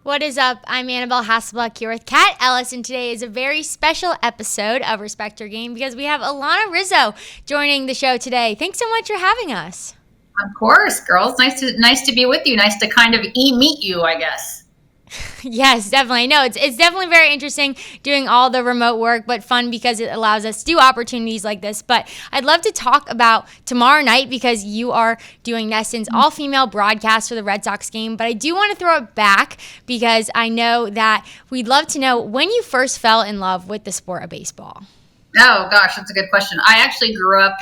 What is up? I'm Annabelle Hasselbeck here with Kat Ellis, and today is a very special episode of Respect Your Game because we have Alanna Rizzo joining the show today. Thanks so much for having us. Of course, girls. Nice to be with you. Nice to kind of meet you, I guess. Yes, definitely. No, it's definitely very interesting doing all the remote work, but fun because it allows us to do opportunities like this. But I'd love to talk about tomorrow night because you are doing NESN's all-female broadcast for the Red Sox game. But I do want to throw it back because I know that we'd love to know when you first fell in love with the sport of baseball. Oh, gosh, that's a good question. I actually grew up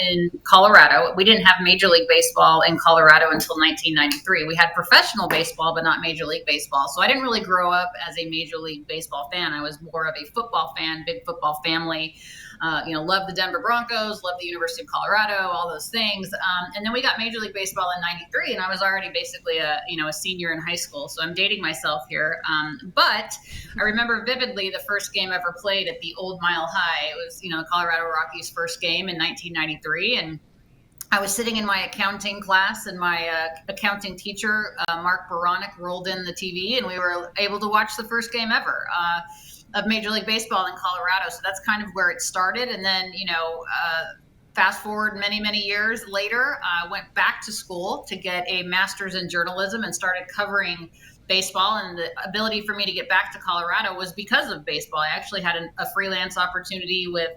in Colorado. We didn't have Major League Baseball in Colorado until 1993. We had professional baseball, but not Major League Baseball. So I didn't really grow up as a Major League Baseball fan. I was more of a football fan, big football family. Love the Denver Broncos, love the University of Colorado, all those things. And then we got Major League Baseball in '93, and I was already basically a senior in high school. So I'm dating myself here. But I remember vividly the first game ever played at the Old Mile High. It was, Colorado Rockies' first game in 1993, and I was sitting in my accounting class, and my accounting teacher, Mark Baranek, rolled in the TV, and we were able to watch the first game ever of Major League Baseball in Colorado. So that's kind of where it started. And then, fast forward many, many years later, I went back to school to get a master's in journalism and started covering baseball. And the ability for me to get back to Colorado was because of baseball. I actually had a freelance opportunity with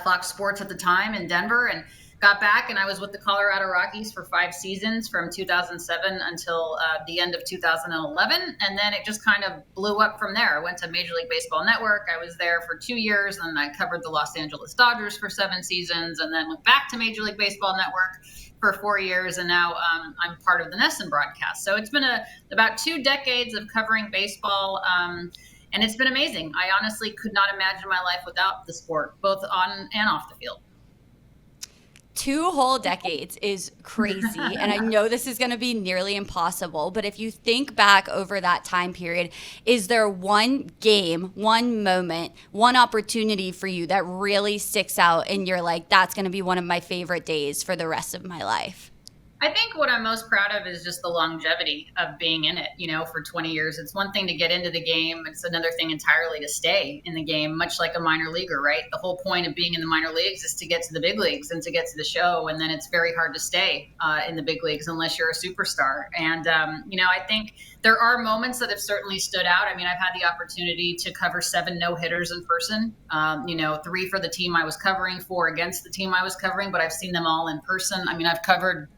Fox Sports at the time in Denver, and got back, and I was with the Colorado Rockies for 5 seasons from 2007 until the end of 2011. And then it just kind of blew up from there. I went to Major League Baseball Network. I was there for 2 years, and I covered the Los Angeles Dodgers for 7 seasons, and then went back to Major League Baseball Network for 4 years. And now I'm part of the NESN broadcast. So it's been about 2 decades of covering baseball. And it's been amazing. I honestly could not imagine my life without the sport, both on and off the field. 2 whole decades is crazy. And I know this is going to be nearly impossible, but if you think back over that time period, is there one game, one moment, one opportunity for you that really sticks out and you're like, that's going to be one of my favorite days for the rest of my life? I think what I'm most proud of is just the longevity of being in it, for 20 years. It's one thing to get into the game. It's another thing entirely to stay in the game, much like a minor leaguer, right? The whole point of being in the minor leagues is to get to the big leagues and to get to the show. And then it's very hard to stay in the big leagues unless you're a superstar. And, I think there are moments that have certainly stood out. I mean, I've had the opportunity to cover 7 no-hitters in person, 3 for the team I was covering, 4 against the team I was covering, but I've seen them all in person. I mean, I've covered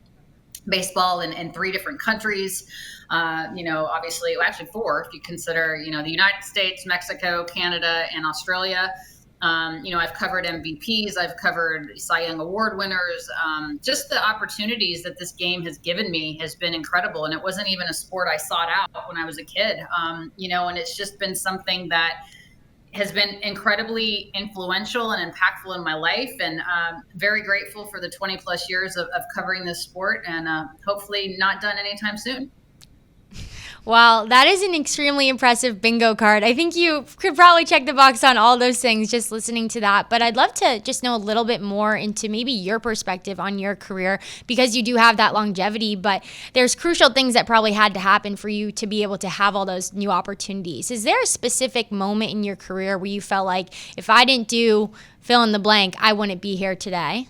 baseball in 3 different countries, obviously, actually 4, if you consider, the United States, Mexico, Canada, and Australia. I've covered MVPs, I've covered Cy Young Award winners. Just the opportunities that this game has given me has been incredible. And it wasn't even a sport I sought out when I was a kid, and it's just been something that has been incredibly influential and impactful in my life, and very grateful for the 20 plus years of covering this sport, and hopefully not done anytime soon. Well, that is an extremely impressive bingo card. I think you could probably check the box on all those things just listening to that. But I'd love to just know a little bit more into maybe your perspective on your career because you do have that longevity. But there's crucial things that probably had to happen for you to be able to have all those new opportunities. Is there a specific moment in your career where you felt like if I didn't do fill in the blank, I wouldn't be here today?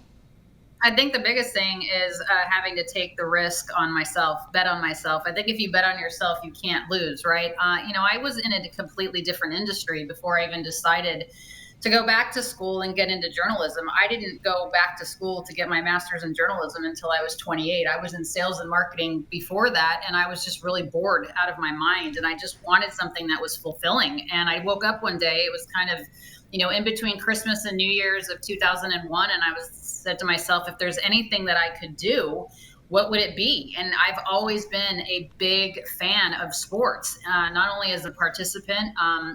I think the biggest thing is having to take the risk on myself, bet on myself. I think if you bet on yourself, you can't lose, right? I was in a completely different industry before I even decided to go back to school and get into journalism. I didn't go back to school to get my master's in journalism until I was 28. I was in sales and marketing before that, and I was just really bored out of my mind, and I just wanted something that was fulfilling. And I woke up one day, it was kind of in between Christmas and New Year's of 2001. And I said to myself, if there's anything that I could do, what would it be? And I've always been a big fan of sports, not only as a participant,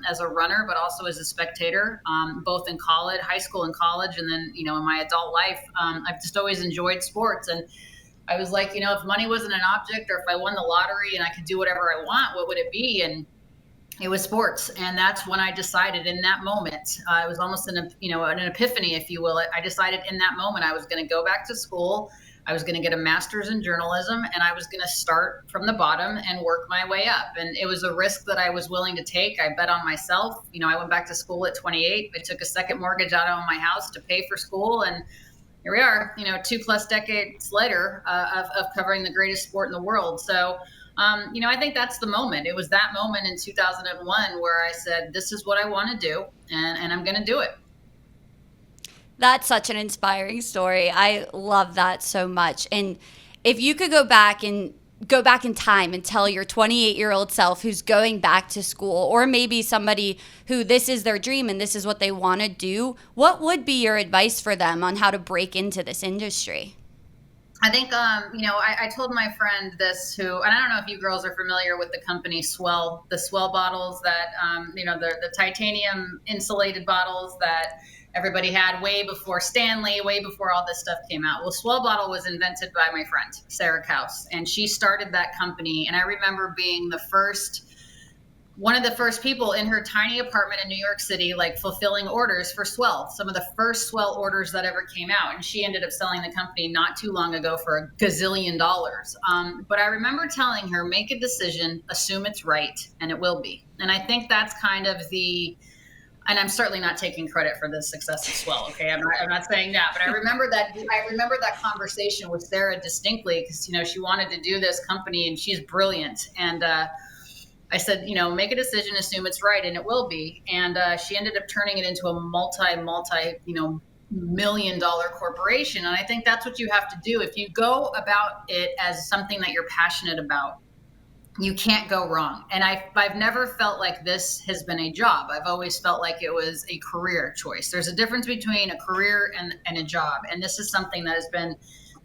as a runner, but also as a spectator, both in college, high school and college. And then, in my adult life, I've just always enjoyed sports. And I was like, if money wasn't an object, or if I won the lottery and I could do whatever I want, what would it be? And it was sports. And that's when I decided in that moment, it was almost an epiphany, if you will. I decided in that moment I was going to go back to school. I was going to get a master's in journalism, and I was going to start from the bottom and work my way up. And it was a risk that I was willing to take. I bet on myself. I went back to school at 28. I took a second mortgage out on my house to pay for school. And here we are, 2+ decades later of covering the greatest sport in the world. So, I think that's the moment. It was that moment in 2001 where I said, this is what I want to do, and I'm going to do it. That's such an inspiring story. I love that so much. And if you could go back in time and tell your 28-year-old self who's going back to school, or maybe somebody who this is their dream and this is what they want to do, what would be your advice for them on how to break into this industry? I think, I told my friend this and I don't know if you girls are familiar with the company Swell, the Swell bottles that, the titanium insulated bottles that everybody had way before Stanley, way before all this stuff came out. Well, Swell bottle was invented by my friend, Sarah Kaus, and she started that company. And I remember being one of the first people in her tiny apartment in New York City, fulfilling orders for Swell, some of the first Swell orders that ever came out. And she ended up selling the company not too long ago for $1 gazillion. But I remember telling her, make a decision, assume it's right, and it will be. And I think that's kind of and I'm certainly not taking credit for the success of Swell. Okay. I'm not saying that, but I remember that conversation with Sarah distinctly because, she wanted to do this company and she's brilliant. And, I said, make a decision, assume it's right, and it will be. And she ended up turning it into a multi, $1,000,000 corporation. And I think that's what you have to do. If you go about it as something that you're passionate about, you can't go wrong. And I've never felt like this has been a job. I've always felt like it was a career choice. There's a difference between a career and a job. And this is something that has been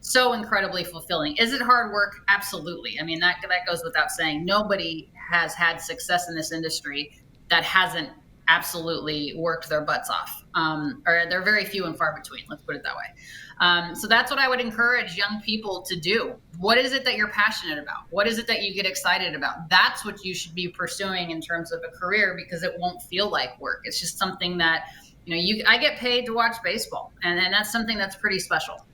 so incredibly fulfilling. Is it hard work? Absolutely. I mean, that goes without saying. Nobody has had success in this industry that hasn't absolutely worked their butts off. Or they're very few and far between. Let's put it that way. So that's what I would encourage young people to do. What is it that you're passionate about? What is it that you get excited about? That's what you should be pursuing in terms of a career, because it won't feel like work. It's just something that, I get paid to watch baseball, and that's something that's pretty special.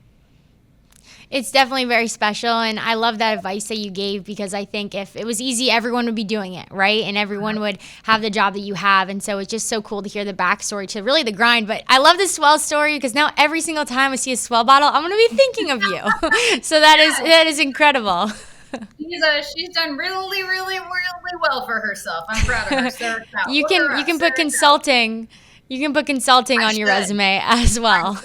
It's definitely very special, and I love that advice that you gave, because I think if it was easy, everyone would be doing it, right? And everyone would have the job that you have, and so it's just so cool to hear the backstory to really the grind. But I love the Swell story, because now every single time I see a Swell bottle, I'm going to be thinking of you. So that is incredible. She's done really, really, really well for herself. I'm proud of her. Sarah Kaus. You can put consulting. You can put consulting on your resume as well.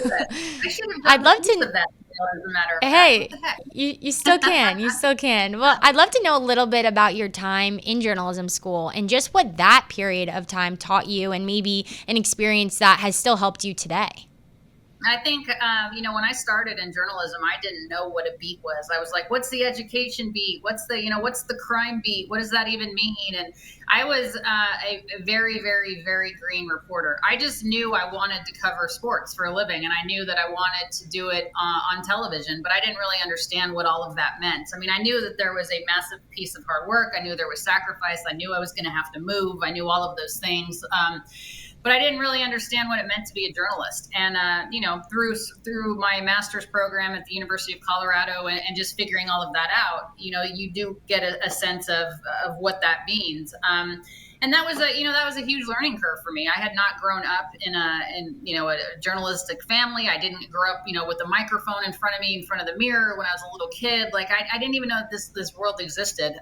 I'd love to. As a matter of hey, fact. you still can. You still can. Well, I'd love to know a little bit about your time in journalism school and just what that period of time taught you, and maybe an experience that has still helped you today. I think, when I started in journalism, I didn't know what a beat was. I was like, what's the education beat? What's the crime beat? What does that even mean? And I was a very, very, very green reporter. I just knew I wanted to cover sports for a living, and I knew that I wanted to do it on television, but I didn't really understand what all of that meant. I mean, I knew that there was a massive piece of hard work. I knew there was sacrifice. I knew I was going to have to move. I knew all of those things. But I didn't really understand what it meant to be a journalist. And, through my master's program at the University of Colorado and just figuring all of that out, you do get a sense of what that means. And that was a huge learning curve for me. I had not grown up in a journalistic family. I didn't grow up, with a microphone in front of me, in front of the mirror when I was a little kid. I didn't even know that this world existed.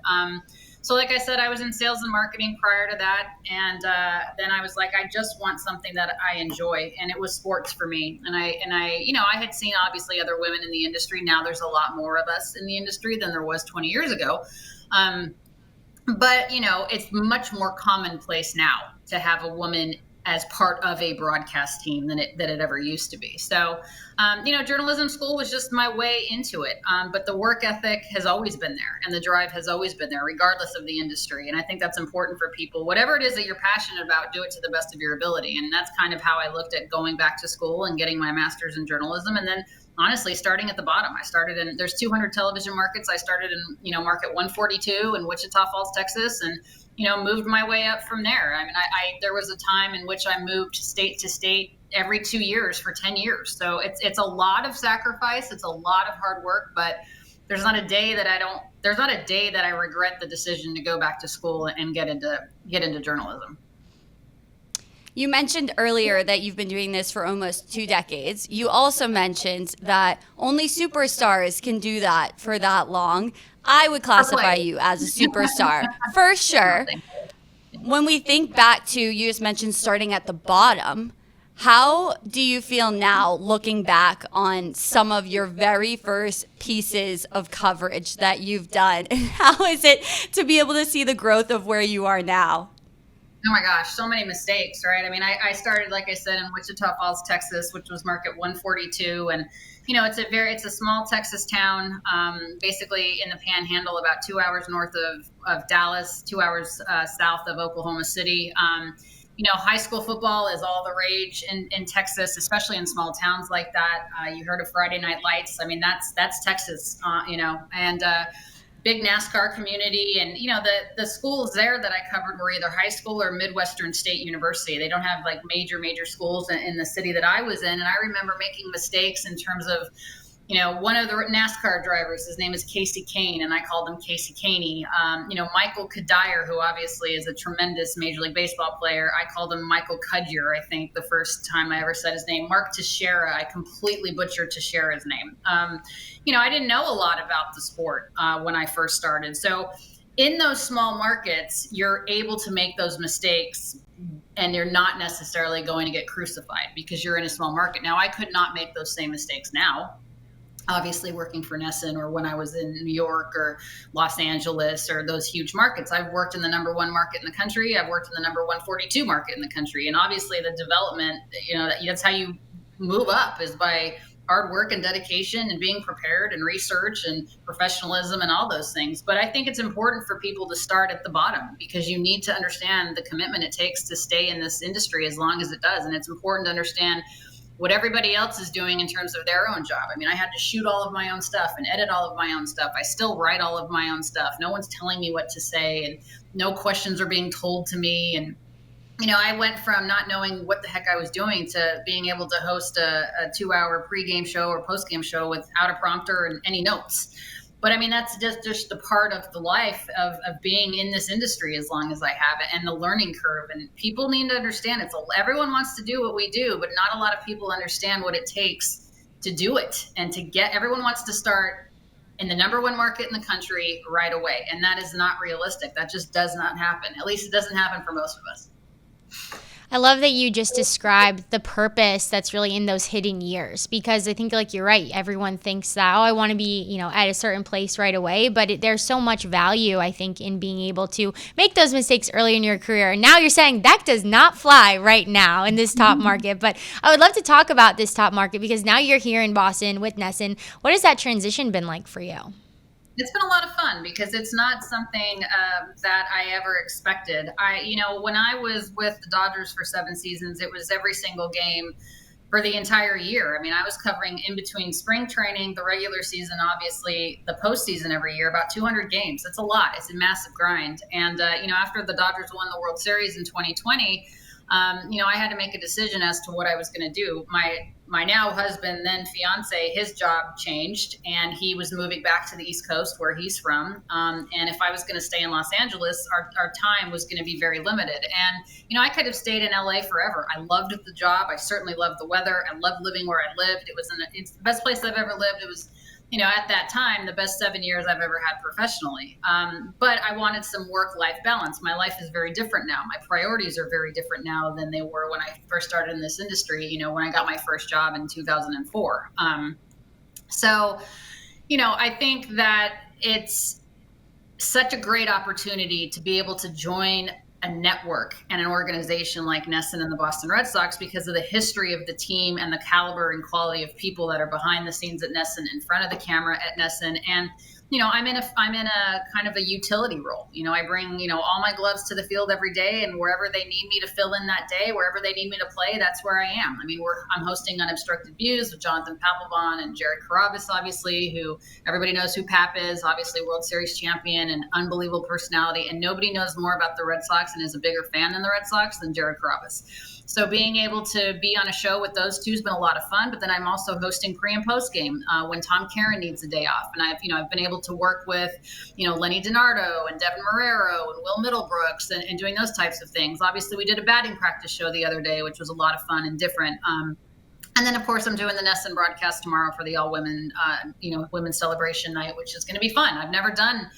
So like I said, I was in sales and marketing prior to that. And then I was like, I just want something that I enjoy. And it was sports for me. And I had seen obviously other women in the industry. Now there's a lot more of us in the industry than there was 20 years ago. But it's much more commonplace now to have a woman as part of a broadcast team than it ever used to be. So, journalism school was just my way into it. But the work ethic has always been there, and the drive has always been there, regardless of the industry. And I think that's important for people. Whatever it is that you're passionate about, do it to the best of your ability. And that's kind of how I looked at going back to school and getting my master's in journalism. And then honestly, starting at the bottom, there's 200 television markets. I started in, market 142 in Wichita Falls, Texas, and moved my way up from there. I mean, there was a time in which I moved state to state every 2 years for 10 years. So it's a lot of sacrifice. It's a lot of hard work, but there's not a day that I regret the decision to go back to school and get into journalism. You mentioned earlier that you've been doing this for almost 2 decades. You also mentioned that only superstars can do that for that long. I would classify you as a superstar, for sure. When we think back to, you just mentioned starting at the bottom, how do you feel now looking back on some of your very first pieces of coverage that you've done? And how is it to be able to see the growth of where you are now? Oh my gosh, so many mistakes, right? I mean, I started, like I said, in Wichita Falls, Texas, which was market 142. And, it's a small Texas town, basically in the Panhandle, about 2 hours north of Dallas, 2 hours south of Oklahoma City. High school football is all the rage in Texas, especially in small towns like that. You heard of Friday Night Lights. I mean, that's Texas, and big NASCAR community. And, the schools there that I covered were either high school or Midwestern State University. They don't have like major schools in the city that I was in. And I remember making mistakes in terms of, one of the NASCAR drivers, his name is Kasey Kane, and I called him Casey Caney. Michael Kadire, who obviously is a tremendous Major League Baseball player, I called him Michael Cudyer, I think, the first time I ever said his name. Mark Teixeira, I completely butchered Teixeira's name. I didn't know a lot about the sport when I first started. So in those small markets, you're able to make those mistakes and you're not necessarily going to get crucified because you're in a small market. Now, I could not make those same mistakes now. Obviously, working for NESN or when I was in New York or Los Angeles or those huge markets, I've worked in the number one market in the country. I've worked in the number 142 market in the country. And obviously the development, that's how you move up, is by hard work and dedication and being prepared and research and professionalism and all those things. But I think it's important for people to start at the bottom because you need to understand the commitment it takes to stay in this industry as long as it does. And it's important to understand what everybody else is doing in terms of their own job. I mean, I had to shoot all of my own stuff and edit all of my own stuff. I still write all of my own stuff. No one's telling me what to say and no questions are being told to me. And, I went from not knowing what the heck I was doing to being able to host a 2-hour pregame show or postgame show without a prompter and any notes. But I mean, that's just the part of the life of being in this industry as long as I have it, and the learning curve. And people need to understand everyone wants to do what we do, but not a lot of people understand what it takes to do it and everyone wants to start in the number one market in the country right away. And that is not realistic. That just does not happen. At least it doesn't happen for most of us. I love that you just described the purpose that's really in those hidden years, because I think, like, you're right. Everyone thinks that, I want to be, at a certain place right away. But there's so much value, I think, in being able to make those mistakes early in your career. And now you're saying that does not fly right now in this top market. But I would love to talk about this top market because now you're here in Boston with NESN. What has that transition been like for you? It's been a lot of fun because it's not something that I ever expected. When I was with the Dodgers for 7 seasons, it was every single game for the entire year. I mean, I was covering in between spring training, the regular season, obviously the postseason every year, about 200 games. It's a lot. It's a massive grind. And, after the Dodgers won the World Series in 2020, I had to make a decision as to what I was going to do. My now husband, then fiance, his job changed and he was moving back to the East Coast where he's from. And if I was going to stay in Los Angeles, our time was going to be very limited. And, I could have stayed in LA forever. I loved the job. I certainly loved the weather. I loved living where I lived. It's the best place I've ever lived. It was, at that time, the best 7 years I've ever had professionally. But I wanted some work-life balance. My life is very different now. My priorities are very different now than they were when I first started in this industry, when I got my first job in 2004. I think that it's such a great opportunity to be able to join a network and an organization like NESN and the Boston Red Sox because of the history of the team and the caliber and quality of people that are behind the scenes at NESN, in front of the camera at NESN, and I'm in a kind of a utility role. I bring, all my gloves to the field every day, and wherever they need me to fill in that day, wherever they need me to play, that's where I am. I mean, I'm hosting Unobstructed Views with Jonathan Papelbon and Jared Carabas, obviously, who everybody knows who Pap is, obviously World Series champion and unbelievable personality. And nobody knows more about the Red Sox and is a bigger fan than the Red Sox than Jared Carabas. So being able to be on a show with those two has been a lot of fun. But then I'm also hosting pre and post game when Tom Caron needs a day off, and I've been able to work with Lenny DiNardo and Devin Marrero and Will Middlebrooks and doing those types of things. Obviously, we did a batting practice show the other day, which was a lot of fun and different. And then, of course, I'm doing the NESN broadcast tomorrow for the all women, women's celebration night, which is going to be fun. I've never done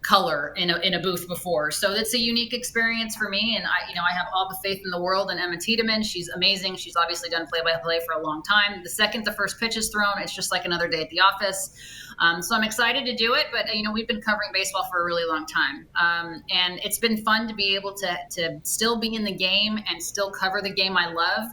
color in a booth before, so it's a unique experience for me. And I have all the faith in the world in Emma Tiedemann. She's amazing. She's obviously done play-by-play for a long time. The second the first pitch is thrown, it's just like another day at the office. So I'm excited to do it. But we've been covering baseball for a really long time, and it's been fun to be able to still be in the game and still cover the game I love,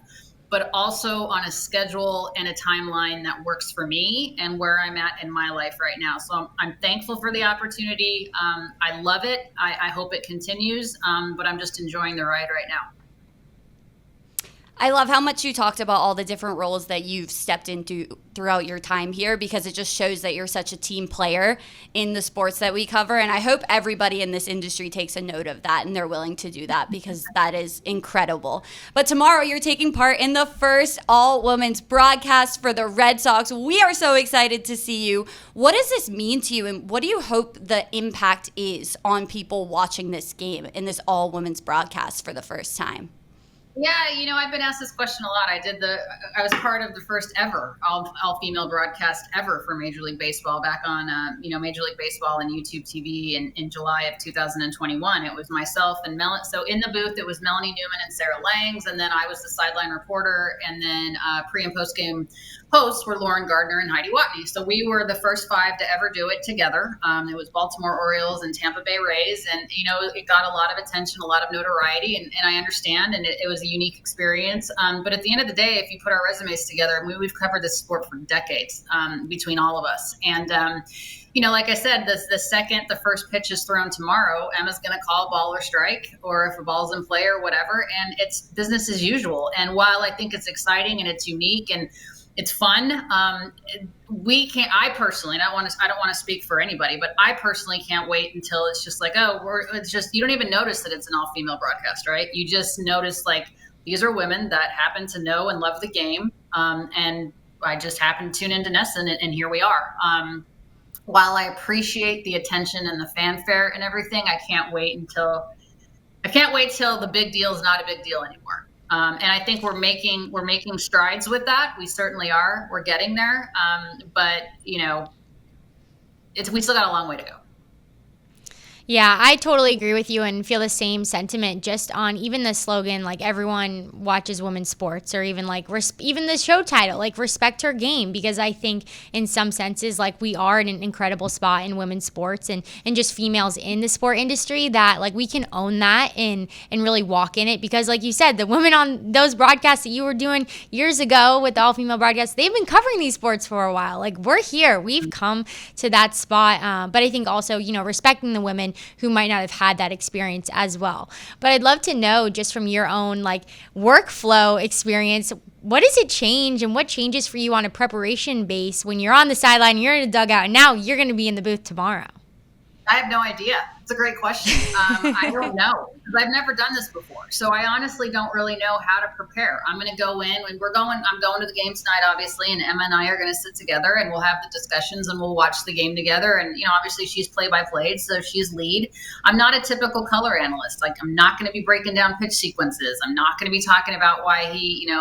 but also on a schedule and a timeline that works for me and where I'm at in my life right now. So I'm thankful for the opportunity. I love it. I hope it continues, but I'm just enjoying the ride right now. I love how much you talked about all the different roles that you've stepped into throughout your time here, because it just shows that you're such a team player in the sports that we cover. And I hope everybody in this industry takes a note of that and they're willing to do that, because that is incredible. But tomorrow you're taking part in the first all-women's broadcast for the Red Sox. We are so excited to see you. What does this mean to you, and what do you hope the impact is on people watching this game in this all-women's broadcast for the first time? Yeah, I've been asked this question a lot. I was part of the first ever all-female broadcast ever for Major League Baseball back on, Major League Baseball and YouTube TV in July of 2021. It was myself and so in the booth, it was Melanie Newman and Sarah Langs, and then I was the sideline reporter, and then pre- and post-game hosts were Lauren Gardner and Heidi Watney. So we were the first 5 to ever do it together. It was Baltimore Orioles and Tampa Bay Rays, and, it got a lot of attention, a lot of notoriety, and I understand, and it was a unique experience. But at the end of the day, if you put our resumes together, we've covered this sport for decades between all of us. And, like I said, the second the first pitch is thrown tomorrow, Emma's going to call ball or strike, or if a ball's in play or whatever, and it's business as usual. And while I think it's exciting and it's unique and it's fun, I personally, and I don't want to speak for anybody, but I personally can't wait until it's just like, you don't even notice that it's an all-female broadcast, right? You just notice, like, these are women that happen to know and love the game. And I just happened to tune into NESN, and here we are. While I appreciate the attention and the fanfare and everything, I can't wait till the big deal is not a big deal anymore. And I think we're making strides with that. We certainly are. We're getting there. But we still got a long way to go. Yeah, I totally agree with you and feel the same sentiment just on even the slogan, like everyone watches women's sports, or even like even the show title, like respect her game, because I think in some senses, like we are in an incredible spot in women's sports and just females in the sport industry, that like we can own that and really walk in it, because like you said, the women on those broadcasts that you were doing years ago with the all-female broadcasts, they've been covering these sports for a while. Like we're here, we've come to that spot. But I think also, respecting the women who might not have had that experience as well. But I'd love to know, just from your own like workflow experience, what does it change and what changes for you on a preparation base when you're on the sideline, you're in a dugout, and now you're going to be in the booth tomorrow? I have no idea. It's a great question. I don't know, because I've never done this before. So I honestly don't really know how to prepare. I'm going to go in, and I'm going to the game tonight, obviously, and Emma and I are going to sit together and we'll have the discussions and we'll watch the game together. And, obviously she's play-by-play, so she's lead. I'm not a typical color analyst. Like, I'm not going to be breaking down pitch sequences. I'm not going to be talking about why he,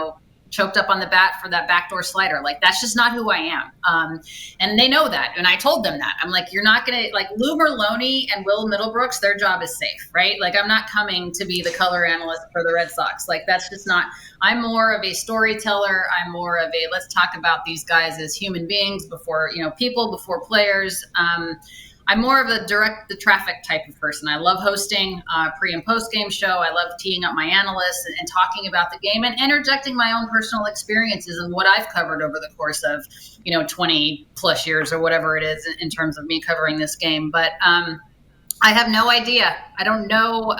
choked up on the bat for that backdoor slider. Like, that's just not who I am. And they know that. And I told them that. I'm like, you're not going to, like, Lou Merlone and Will Middlebrooks, their job is safe, right? Like, I'm not coming to be the color analyst for the Red Sox. Like, that's just not, I'm more of a storyteller. I'm more of let's talk about these guys as human beings before, people, before players. I'm more of a direct the traffic type of person. I love hosting pre and post game show. I love teeing up my analysts and talking about the game and interjecting my own personal experiences and what I've covered over the course of 20 plus years or whatever it is in terms of me covering this game. But I have no idea. I don't know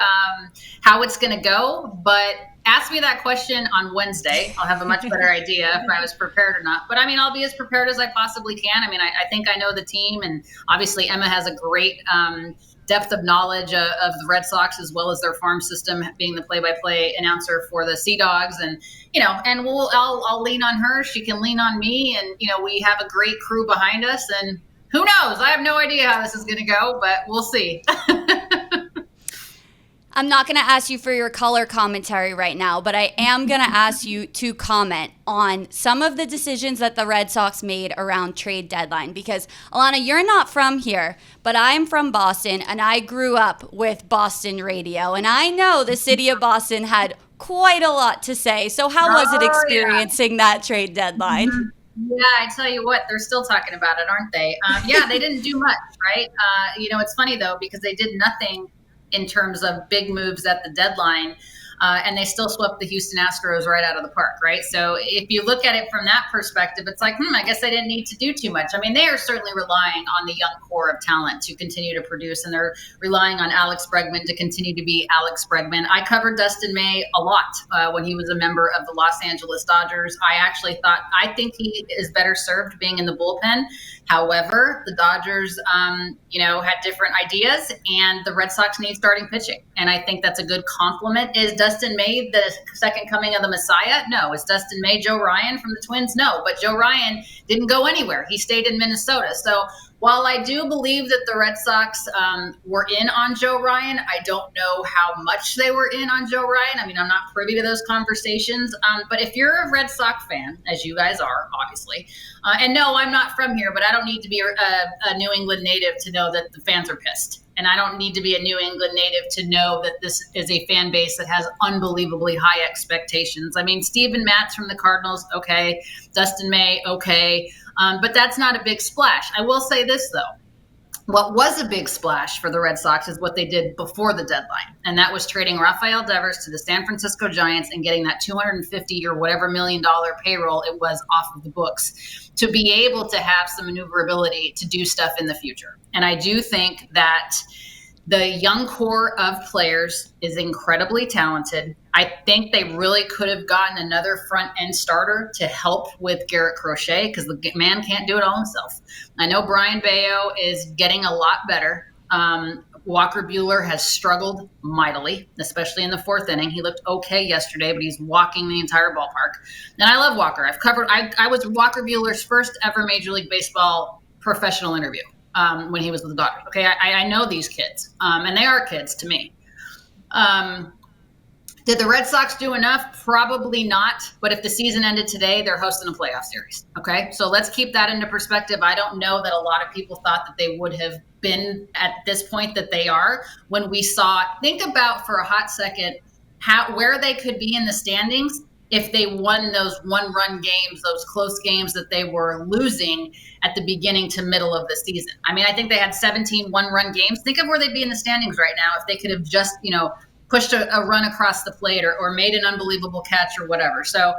how it's going to go, but ask me that question on Wednesday. I'll have a much better idea if I was prepared or not. But I mean, I'll be as prepared as I possibly can. I mean, I think I know the team, and obviously Emma has a great depth of knowledge of the Red Sox as well as their farm system, being the play-by-play announcer for the Sea Dogs. And I'll lean on her. She can lean on me, and we have a great crew behind us. And who knows? I have no idea how this is going to go, but we'll see. I'm not going to ask you for your color commentary right now, but I am going to ask you to comment on some of the decisions that the Red Sox made around trade deadline. Because, Alanna, you're not from here, but I'm from Boston, and I grew up with Boston radio. And I know the city of Boston had quite a lot to say. So how was it experiencing that trade deadline? Yeah, I tell you what, they're still talking about it, aren't they? They didn't do much, right? It's funny, though, because they did nothing in terms of big moves at the deadline, and they still swept the Houston Astros right out of the park, right? So if you look at it from that perspective, it's like, I guess they didn't need to do too much. I mean, they are certainly relying on the young core of talent to continue to produce, and they're relying on Alex Bregman to continue to be Alex Bregman. I covered Dustin May a lot when he was a member of the Los Angeles Dodgers. I think he is better served being in the bullpen. However, the Dodgers, had different ideas, and the Red Sox need starting pitching. And I think that's a good compliment. Is Dustin May the second coming of the Messiah? No. Is Dustin May Joe Ryan from the Twins? No. But Joe Ryan didn't go anywhere. He stayed in Minnesota. So while I do believe that the Red Sox were in on Joe Ryan, I don't know how much they were in on Joe Ryan. I mean, I'm not privy to those conversations. But if you're a Red Sox fan, as you guys are, obviously, and no, I'm not from here, but I don't need to be a New England native to know that the fans are pissed. And I don't need to be a New England native to know that this is a fan base that has unbelievably high expectations. I mean, Steven Matz from the Cardinals, okay. Dustin May, okay. But that's not a big splash. I will say this, though. What was a big splash for the Red Sox is what they did before the deadline. And that was trading Rafael Devers to the San Francisco Giants and getting that $250 or whatever $1 million payroll it was off of the books to be able to have some maneuverability to do stuff in the future. And I do think that the young core of players is incredibly talented. I think they really could have gotten another front-end starter to help with Garrett Crochet because the man can't do it all himself. I know Brian Bayo is getting a lot better. Walker Buehler has struggled mightily, especially in the fourth inning. He looked okay yesterday, but he's walking the entire ballpark. And I love Walker. I was Walker Buehler's first ever Major League Baseball professional interview when he was with the Dodgers. Okay, I know these kids, and they are kids to me. Did the Red Sox do enough? Probably not. But if the season ended today, they're hosting a playoff series. Okay, so let's keep that into perspective. I don't know that a lot of people thought that they would have been at this point that they are when we saw. Think about for a hot second where they could be in the standings if they won those one-run games, those close games that they were losing at the beginning to middle of the season. I mean, I think they had 17 one-run games. Think of where they'd be in the standings right now if they could have just, pushed a run across the plate or made an unbelievable catch or whatever. So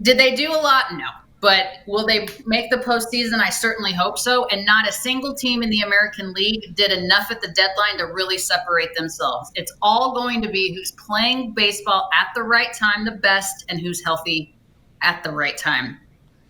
did they do a lot? No. But will they make the postseason? I certainly hope so. And not a single team in the American League did enough at the deadline to really separate themselves. It's all going to be who's playing baseball at the right time the best and who's healthy at the right time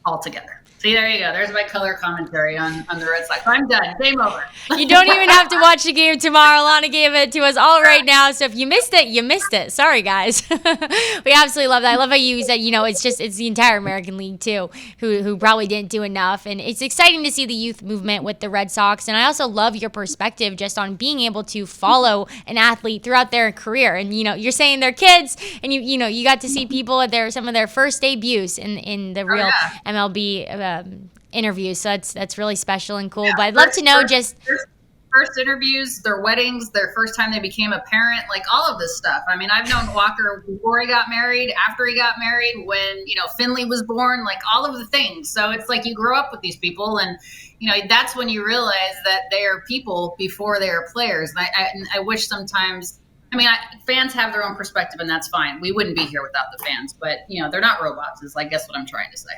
altogether. See, there you go. There's my color commentary on the Red Sox. I'm done. Game over. You don't even have to watch the game tomorrow. Alanna gave it to us all right now. So if you missed it, you missed it. Sorry, guys. We absolutely love that. I love how you said, it's the entire American League, too, who probably didn't do enough. And it's exciting to see the youth movement with the Red Sox. And I also love your perspective just on being able to follow an athlete throughout their career. And, you're saying they're kids, and, you got to see people at some of their first debuts in the real MLB interviews, so that's really special and cool. Yeah, but I'd love to know first interviews, their weddings, their first time they became a parent, like all of this stuff. I mean, I've known Walker before he got married, after he got married, when, Finley was born, like all of the things. So it's like you grow up with these people, and, that's when you realize that they are people before they are players. And I wish sometimes, fans have their own perspective, and that's fine. We wouldn't be here without the fans, but, they're not robots is, I guess, what I'm trying to say.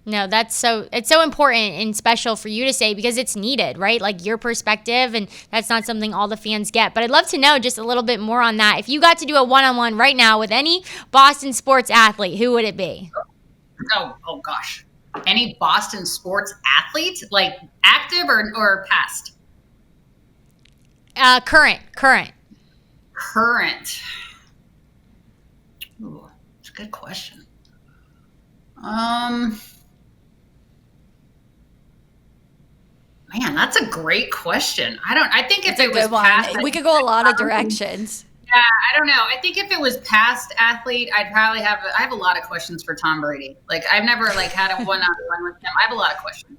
No, it's so important and special for you to say because it's needed, right? Like your perspective, and that's not something all the fans get. But I'd love to know just a little bit more on that. If you got to do a one-on-one right now with any Boston sports athlete, who would it be? Oh gosh. Any Boston sports athlete, like active or past? Current. Ooh, that's a good question. Man, that's a great question. I think if it was past, we could go a lot of directions. Yeah, I don't know. I think if it was past athlete, I have a lot of questions for Tom Brady. Like I've never had a one-on-one with him. I have a lot of questions.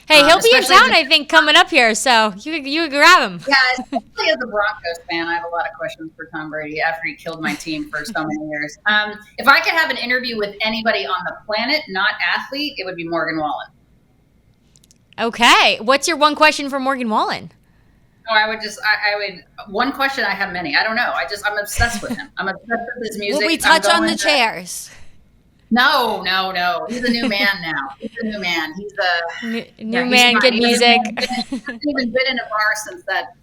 Hey, he'll be in town, I think, coming up here, so you could grab him. Yeah, especially as a Broncos fan, I have a lot of questions for Tom Brady after he killed my team for so many years. If I could have an interview with anybody on the planet, not athlete, it would be Morgan Wallen. Okay. What's your one question for Morgan Wallen? Oh, I would, one question, I have many. I don't know. I'm obsessed with him. I'm obsessed with his music. Will we touch on the chairs? No. He's a new man now. He's a new man. He's a new man, good music. He hasn't even been in a bar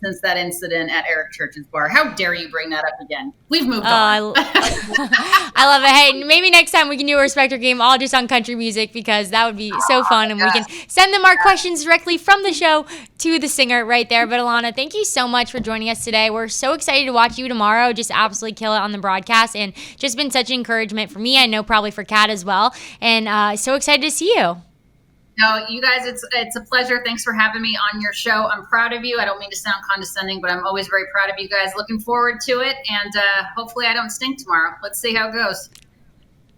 since that incident at Eric Church's bar. How dare you bring that up again? We've moved on. I love it. Hey, maybe next time we can do a Respecter game all just on country music because that would be so fun. And we can send them our questions directly from the show to the singer right there. But Alanna, thank you so much for joining us today. We're so excited to watch you tomorrow. Just absolutely kill it on the broadcast. And just been such an encouragement for me. I know probably for Kat as well. And so excited to see you. No, you guys, it's a pleasure. Thanks for having me on your show. I'm proud of you. I don't mean to sound condescending, but I'm always very proud of you guys. Looking forward to it. And hopefully I don't stink tomorrow. Let's see how it goes.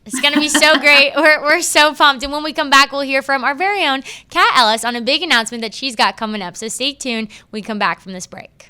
It's going to be so great. We're so pumped. And when we come back, we'll hear from our very own Kat Ellis on a big announcement that she's got coming up. So stay tuned. We come back from this break.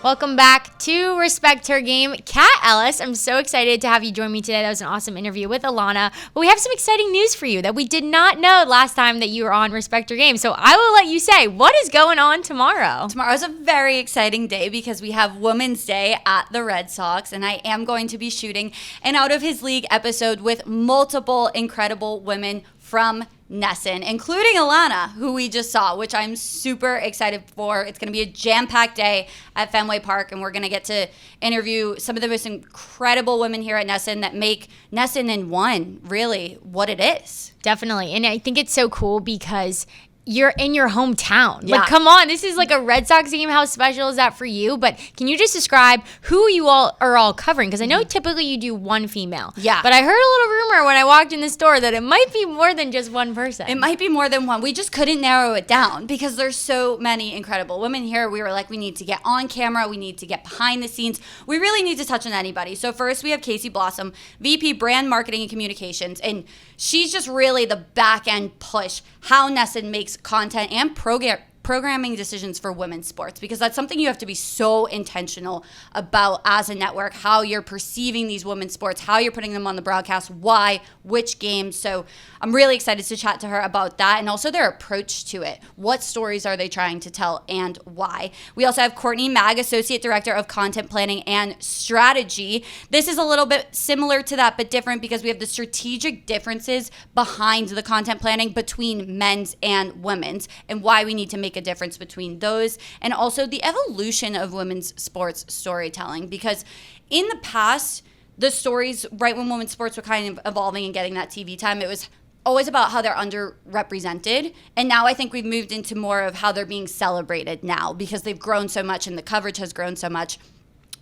Welcome back to Respect Her Game. Kat Ellis, I'm so excited to have you join me today. That was an awesome interview with Alanna. But we have some exciting news for you that we did not know last time that you were on Respect Her Game. So I will let you say, what is going on tomorrow? Tomorrow's a very exciting day because we have Women's Day at the Red Sox, and I am going to be shooting an Out of His League episode with multiple incredible women from NESN, including Alanna, who we just saw, which I'm super excited for. It's going to be a jam-packed day at Fenway Park, and we're going to get to interview some of the most incredible women here at NESN that make NESN in one really what it is. Definitely. And I think it's so cool because you're in your hometown. Yeah. Like, come on, this is like a Red Sox game. How special is that for you? But can you just describe who you all are covering? Because I know typically you do one female. Yeah. But I heard a little rumor when I walked in the store that it might be more than just one person. It might be more than one. We just couldn't narrow it down because there's so many incredible women here. We were like, we need to get on camera. We need to get behind the scenes. We really need to touch on anybody. So first we have Casey Blossom, VP Brand Marketing and Communications. And she's just really the back end push how NESN makes content and programming decisions for women's sports, because that's something you have to be so intentional about as a network, how you're perceiving these women's sports, how you're putting them on the broadcast, why, which games. So I'm really excited to chat to her about that and also their approach to it. What stories are they trying to tell and why? We also have Courtney Mag, Associate Director of Content Planning and Strategy. This is a little bit similar to that, but different because we have the strategic differences behind the content planning between men's and women's and why we need to make a difference between those, and also the evolution of women's sports storytelling, because in the past, the stories right when women's sports were kind of evolving and getting that TV time, it was always about how they're underrepresented, and now I think we've moved into more of how they're being celebrated now because they've grown so much and the coverage has grown so much.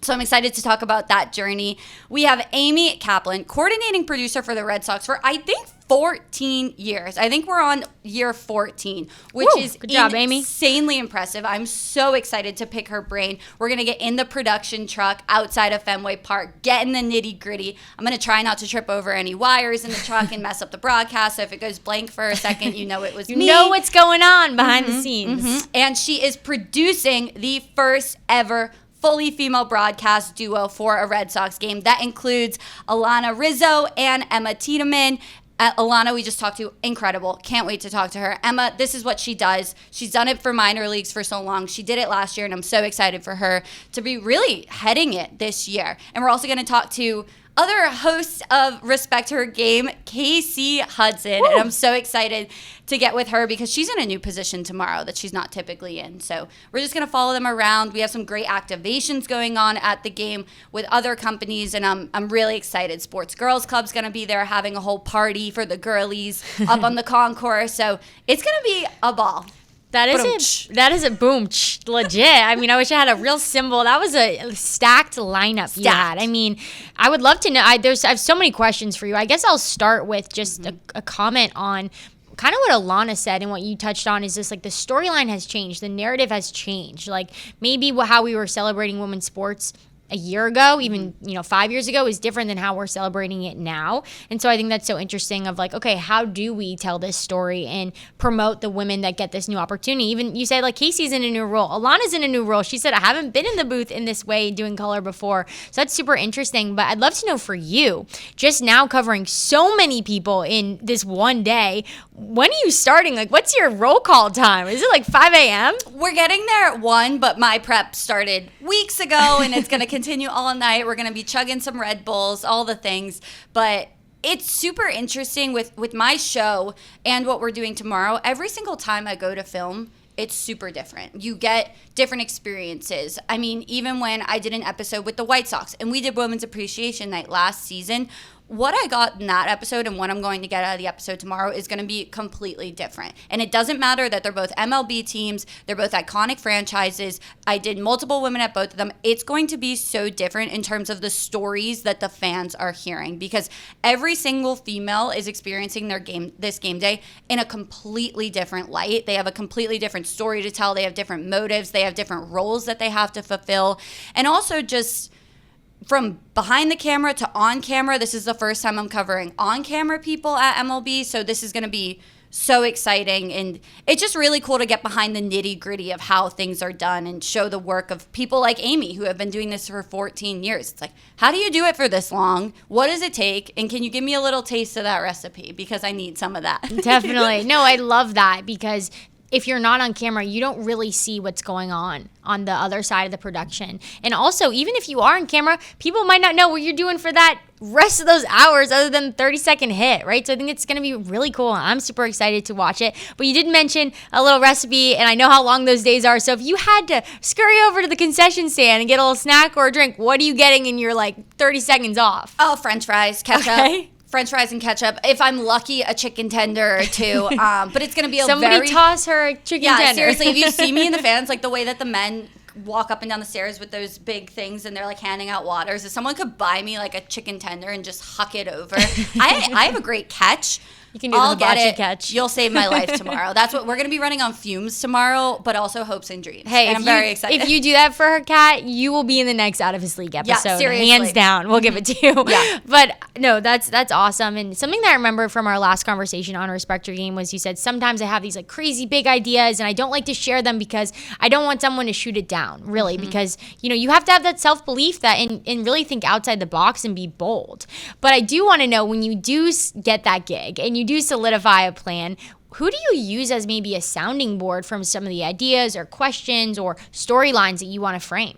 So I'm excited to talk about that journey. We have Amy Kaplan, coordinating producer for the Red Sox for, I think, 14 years. I think we're on year 14, which is good job, Amy. Insanely impressive. I'm so excited to pick her brain. We're going to get in the production truck outside of Fenway Park, get in the nitty gritty. I'm going to try not to trip over any wires in the truck and mess up the broadcast. So if it goes blank for a second, you know it was me. You know what's going on behind the scenes. And she is producing the first ever fully female broadcast duo for a Red Sox game. That includes Alanna Rizzo and Emma Tiedemann. Alanna, we just talked to, incredible. Can't wait to talk to her. Emma, this is what she does. She's done it for minor leagues for so long. She did it last year, and I'm so excited for her to be really heading it this year. And we're also going to talk to other hosts of Respect Her Game, Kasey Hudson. Woo! And I'm so excited to get with her because she's in a new position tomorrow that she's not typically in. So we're just going to follow them around. We have some great activations going on at the game with other companies, and I'm really excited. Sports Girls Club's going to be there having a whole party for the girlies up on the concourse. So it's going to be a ball. That is a boom, legit. I mean, I wish I had a real symbol. That was a stacked lineup you had. I mean, I would love to know. I have so many questions for you. I guess I'll start with just a comment on kind of what Alanna said, and what you touched on is just like the storyline has changed. The narrative has changed. Like maybe how we were celebrating women's sports a year ago, even 5 years ago, is different than how we're celebrating it now. And so I think that's so interesting of like, okay, how do we tell this story and promote the women that get this new opportunity? Even you said like Kasey's in a new role, Alanna's in a new role. She said, I haven't been in the booth in this way doing color before. So that's super interesting. But I'd love to know for you, just now covering so many people in this one day, when are you starting? Like, what's your roll call time? Is it like 5 a.m.? We're getting there at 1, but my prep started weeks ago, and it's going to continue all night. We're going to be chugging some Red Bulls, all the things. But it's super interesting with my show and what we're doing tomorrow. Every single time I go to film, it's super different. You get different experiences. I mean, even when I did an episode with the White Sox and we did Women's Appreciation Night last season, what I got in that episode and what I'm going to get out of the episode tomorrow is going to be completely different. And it doesn't matter that they're both MLB teams. They're both iconic franchises. I did multiple women at both of them. It's going to be so different in terms of the stories that the fans are hearing, because every single female is experiencing this game day in a completely different light. They have a completely different story to tell. They have different motives. They have different roles that they have to fulfill. And also just from behind the camera to on camera, this is the first time I'm covering on-camera people at MLB, so this is going to be so exciting. And it's just really cool to get behind the nitty-gritty of how things are done and show the work of people like Amy, who have been doing this for 14 years. It's like, how do you do it for this long? What does it take? And can you give me a little taste of that recipe? Because I need some of that. Definitely. No, I love that, because if you're not on camera, you don't really see what's going on the other side of the production. And also, even if you are on camera, people might not know what you're doing for that rest of those hours other than 30-second hit, right? So I think it's going to be really cool. I'm super excited to watch it. But you did mention a little recipe, and I know how long those days are. So if you had to scurry over to the concession stand and get a little snack or a drink, what are you getting in your 30 seconds off? Oh, French fries, ketchup. Okay. French fries and ketchup. If I'm lucky, a chicken tender or two. But it's going to be Somebody toss her a chicken tender. Yeah, seriously. If you see me in the fans, like the way that the men walk up and down the stairs with those big things and they're like handing out waters, if someone could buy me like a chicken tender and just huck it over. I have a great catch. You can do the hibachi catch. You'll save my life tomorrow. That's what we're going to be running on fumes tomorrow, but also hopes and dreams. Hey, and I'm very excited. If you do that for her, Kat, you will be in the next Out of His League episode. Yeah, seriously. Hands down. We'll give it to you. Yeah. But no, that's awesome. And something that I remember from our last conversation on Respect Your Game was you said, sometimes I have these crazy big ideas and I don't like to share them because I don't want someone to shoot it down, really, because you have to have that self-belief that and really think outside the box and be bold. But I do want to know, when you do get that gig and you do solidify a plan, who do you use as maybe a sounding board from some of the ideas or questions or storylines that you want to frame?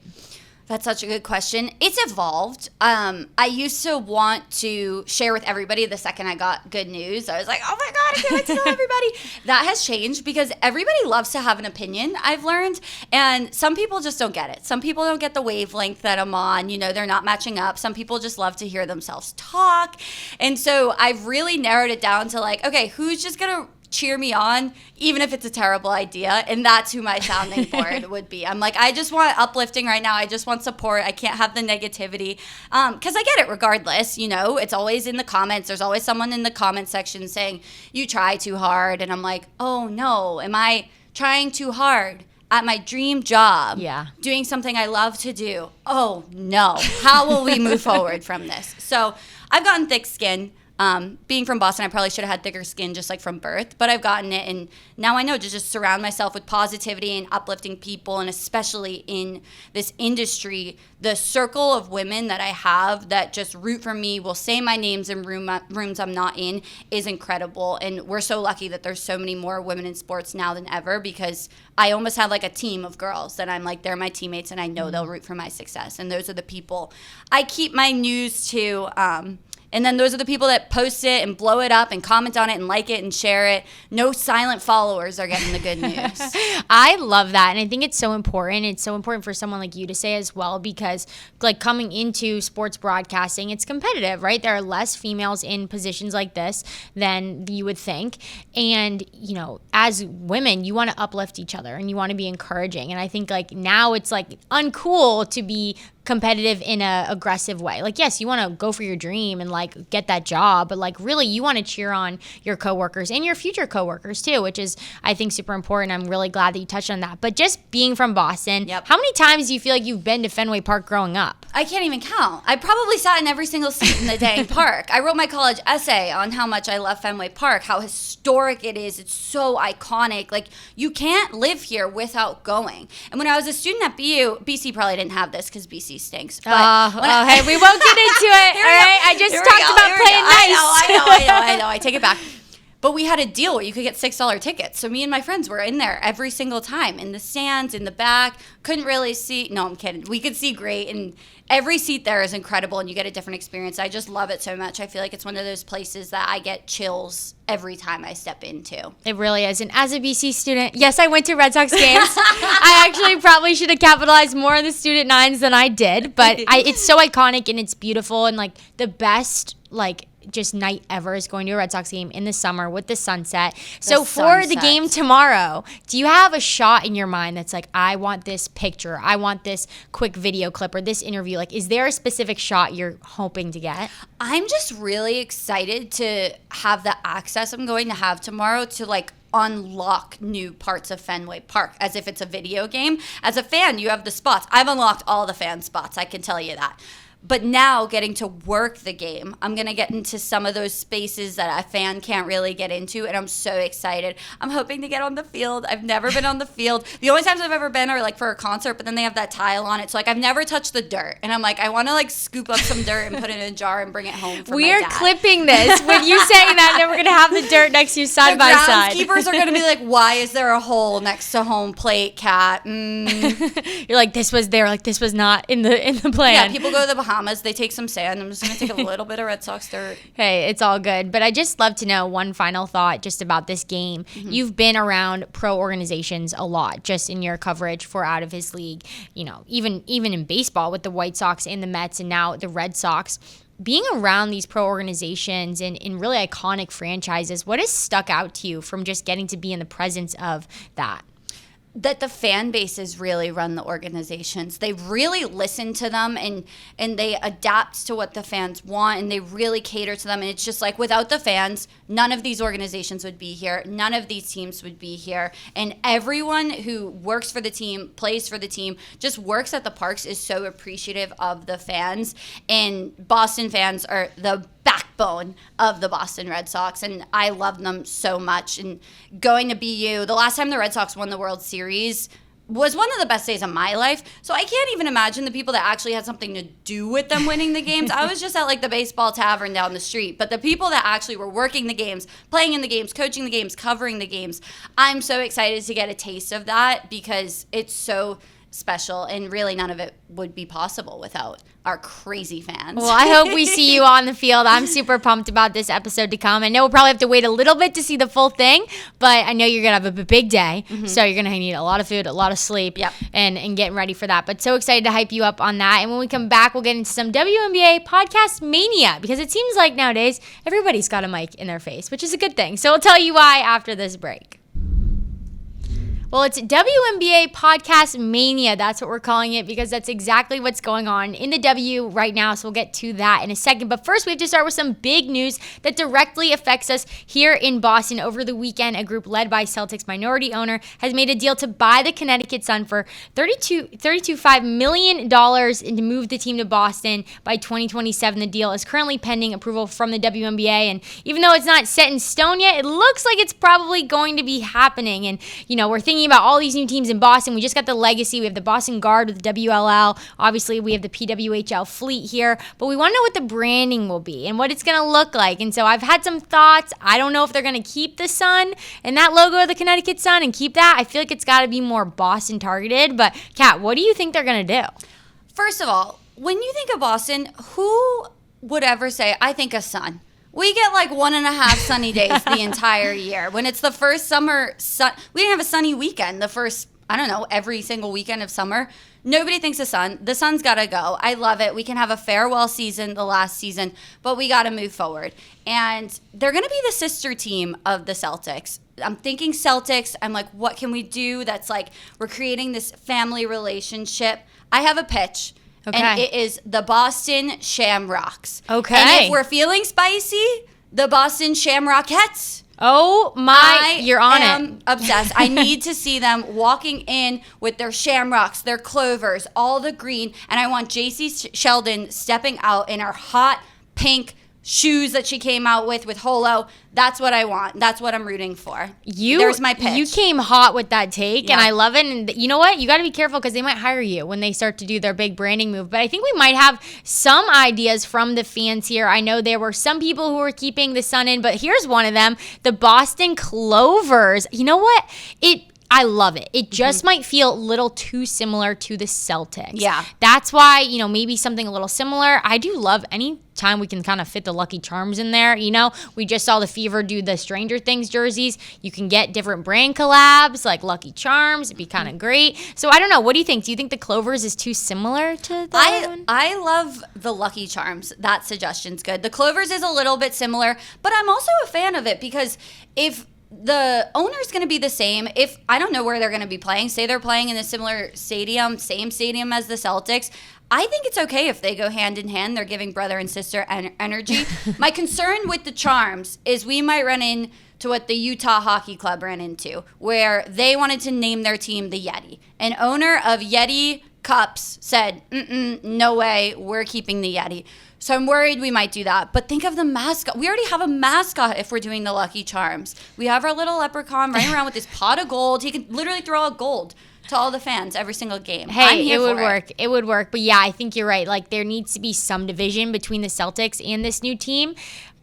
That's such a good question. It's evolved. I used to want to share with everybody the second I got good news. I was like, oh my God, I can't wait to tell everybody. That has changed because everybody loves to have an opinion, I've learned. And some people just don't get it. Some people don't get the wavelength that I'm on. They're not matching up. Some people just love to hear themselves talk. And so I've really narrowed it down to okay, who's just going to cheer me on, even if it's a terrible idea. And that's who my sounding board would be. I'm like, I just want uplifting right now. I just want support. I can't have the negativity. Because I get it regardless. You know, it's always in the comments. There's always someone in the comment section saying, you try too hard. And I'm like, oh no, am I trying too hard at my dream job? Yeah. Doing something I love to do. Oh no, how will we move forward from this? So I've gotten thick skin. Being from Boston, I probably should have had thicker skin just like from birth, but I've gotten it. And now I know to just surround myself with positivity and uplifting people. And especially in this industry, the circle of women that I have that just root for me, will say my names in rooms I'm not in, is incredible. And we're so lucky that there's so many more women in sports now than ever, because I almost have like a team of girls that I'm like, they're my teammates and I know they'll root for my success. And those are the people I keep my news to. And then those are the people that post it and blow it up and comment on it and like it and share it. No silent followers are getting the good news. I love that. And I think it's so important. It's so important for someone like you to say as well, because like coming into sports broadcasting, it's competitive, right? There are less females in positions like this than you would think. And, you know, as women, you want to uplift each other and you want to be encouraging. And I think like now it's like uncool to be competitive in a aggressive way. Like, yes, you want to go for your dream and like get that job, but like really you want to cheer on your coworkers and your future coworkers too, which is I think super important. I'm really glad that you touched on that. But just being from Boston, Yep. How many times do you feel like you've been to Fenway Park growing up? I can't even count. I probably sat in every single seat in the dang park. I wrote my college essay on how much I love Fenway Park, how historic it is. It's so iconic. Like, you can't live here without going. And when I was a student at BC probably didn't have this because BC stinks. But hey, we won't get into it. All right, I just talked about playing nice. I know. I take it back. But we had a deal where you could get $6 tickets. So me and my friends were in there every single time, in the stands, in the back. Couldn't really see. No, I'm kidding. We could see great. And every seat there is incredible, and you get a different experience. I just love it so much. I feel like it's one of those places that I get chills every time I step into. It really is. And as a BC student, yes, I went to Red Sox games. I actually probably should have capitalized more on the student nines than I did. But it's so iconic and it's beautiful, and like the best just night ever is going to a Red Sox game in the summer with the sunset. So for the game tomorrow, do you have a shot in your mind that's like, I want this picture, I want this quick video clip or this interview? Like, is there a specific shot you're hoping to get? I'm just really excited to have the access I'm going to have tomorrow to like unlock new parts of Fenway Park as if it's a video game. As a fan, you have the spots. I've unlocked all the fan spots, I can tell you that. But now getting to work the game, I'm going to get into some of those spaces that a fan can't really get into, and I'm so excited. I'm hoping to get on the field. I've never been on the field. The only times I've ever been are like for a concert, but then they have that tile on it. So like I've never touched the dirt. And I'm like, I want to like scoop up some dirt and put it in a jar and bring it home for my dad. We're clipping this with you saying that, and then we're going to have the dirt next to you side by side. The groundskeepers are going to be like, why is there a hole next to home plate, Kat? You're like, this was there. Like, this was not in the plan. Yeah, people go to the Bahamas. They take some sand. I'm just going to take a little bit of Red Sox dirt. Hey, it's all good. But I just love to know one final thought just about this game. Mm-hmm. You've been around pro organizations a lot just in your coverage for Out of His League, you know, even in baseball with the White Sox and the Mets and now the Red Sox. Being around these pro organizations and in really iconic franchises, what has stuck out to you from just getting to be in the presence of that? That the fan bases really run the organizations. They really listen to them and they adapt to what the fans want, and they really cater to them. And it's just like, without the fans, none of these organizations would be here. None of these teams would be here. And everyone who works for the team, plays for the team, just works at the parks is so appreciative of the fans. And Boston fans are the backbone of the Boston Red Sox, and I love them so much. And going to BU, the last time the Red Sox won the World Series was one of the best days of my life. So I can't even imagine the people that actually had something to do with them winning the games. I was just at like the baseball tavern down the street. But the people that actually were working the games, playing in the games, coaching the games, covering the games, I'm so excited to get a taste of that because it's so special, and really none of it would be possible without our crazy fans. Well, I hope we see you on the field. I'm super pumped about this episode to come. I know we'll probably have to wait a little bit to see the full thing, but I know you're going to have a big day, so you're going to need a lot of food, a lot of sleep, and getting ready for that. But so excited to hype you up on that. And when we come back, we'll get into some WNBA podcast mania, because it seems like nowadays everybody's got a mic in their face, which is a good thing. So we'll tell you why after this break. Well, it's WNBA Podcast Mania. That's what we're calling it, because that's exactly what's going on in the W right now. So we'll get to that in a second. But first, we have to start with some big news that directly affects us here in Boston. Over the weekend, a group led by Celtics minority owner has made a deal to buy the Connecticut Sun for $32.5 million and to move the team to Boston by 2027. The deal is currently pending approval from the WNBA. And even though it's not set in stone yet, it looks like it's probably going to be happening. And, we're thinking about all these new teams in Boston. We just got the Legacy. We have the Boston Guard with the WLL. Obviously, we have the PWHL Fleet here. But we want to know what the branding will be and what it's going to look like. And so I've had some thoughts. I don't know if they're going to keep the sun and that logo of the Connecticut Sun and keep that. I feel like it's got to be more Boston targeted. But, Kat, what do you think they're going to do? First of all, when you think of Boston, who would ever say, I think a sun? We get like 1.5 sunny days the entire year. When it's the first summer sun, we didn't have a sunny weekend the first, every single weekend of summer. Nobody thinks the sun. The sun's got to go. I love it. We can have a farewell season, the last season, but we got to move forward. And they're going to be the sister team of the Celtics. I'm thinking Celtics. I'm like, what can we do that's like, we're creating this family relationship. I have a pitch. Okay. And it is the Boston Shamrocks. Okay. And if we're feeling spicy, the Boston Shamrockettes. Oh my, you're on it. I am obsessed. I need to see them walking in with their shamrocks, their clovers, all the green. And I want JC Sheldon stepping out in her hot pink shoes that she came out with Holo. That's what I want. That's what I'm rooting for. There's my pitch. You came hot with that take, and I love it. And you know what? You got to be careful, because they might hire you when they start to do their big branding move. But I think we might have some ideas from the fans here. I know there were some people who were keeping the sun in, but here's one of them, the Boston Clovers. You know what? I love it. It just might feel a little too similar to the Celtics. Yeah. That's why, maybe something a little similar. I do love any time we can kind of fit the Lucky Charms in there. We just saw the Fever do the Stranger Things jerseys. You can get different brand collabs like Lucky Charms. It'd be kind of great. So I don't know. What do you think? Do you think the Clovers is too similar to the other one? I love the Lucky Charms. That suggestion's good. The Clovers is a little bit similar, but I'm also a fan of it, because if the owner's going to be the same, if I don't know where they're going to be playing, say they're playing in a similar stadium, same stadium as the Celtics, I think it's okay if they go hand in hand. They're giving brother and sister energy. My concern with the Charms is we might run into what the Utah Hockey Club ran into, where they wanted to name their team the Yeti. An owner of Yeti Cups said, no way, we're keeping the Yeti. So I'm worried we might do that. But think of the mascot. We already have a mascot if we're doing the Lucky Charms. We have our little leprechaun running around with this pot of gold. He can literally throw out gold to all the fans every single game. Hey, it would work. It would work. But yeah, I think you're right. Like, there needs to be some division between the Celtics and this new team.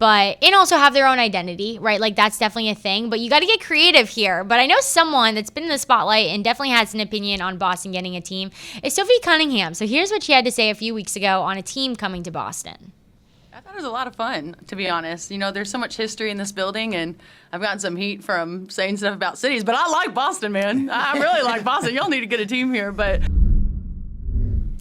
And also have their own identity, right? Like, that's definitely a thing. But you got to get creative here. But I know someone that's been in the spotlight and definitely has an opinion on Boston getting a team is Sophie Cunningham. So here's what she had to say a few weeks ago on a team coming to Boston. I thought it was a lot of fun, to be honest. There's so much history in this building, and I've gotten some heat from saying stuff about cities, but I like Boston, man. I really like Boston. Y'all need to get a team here, but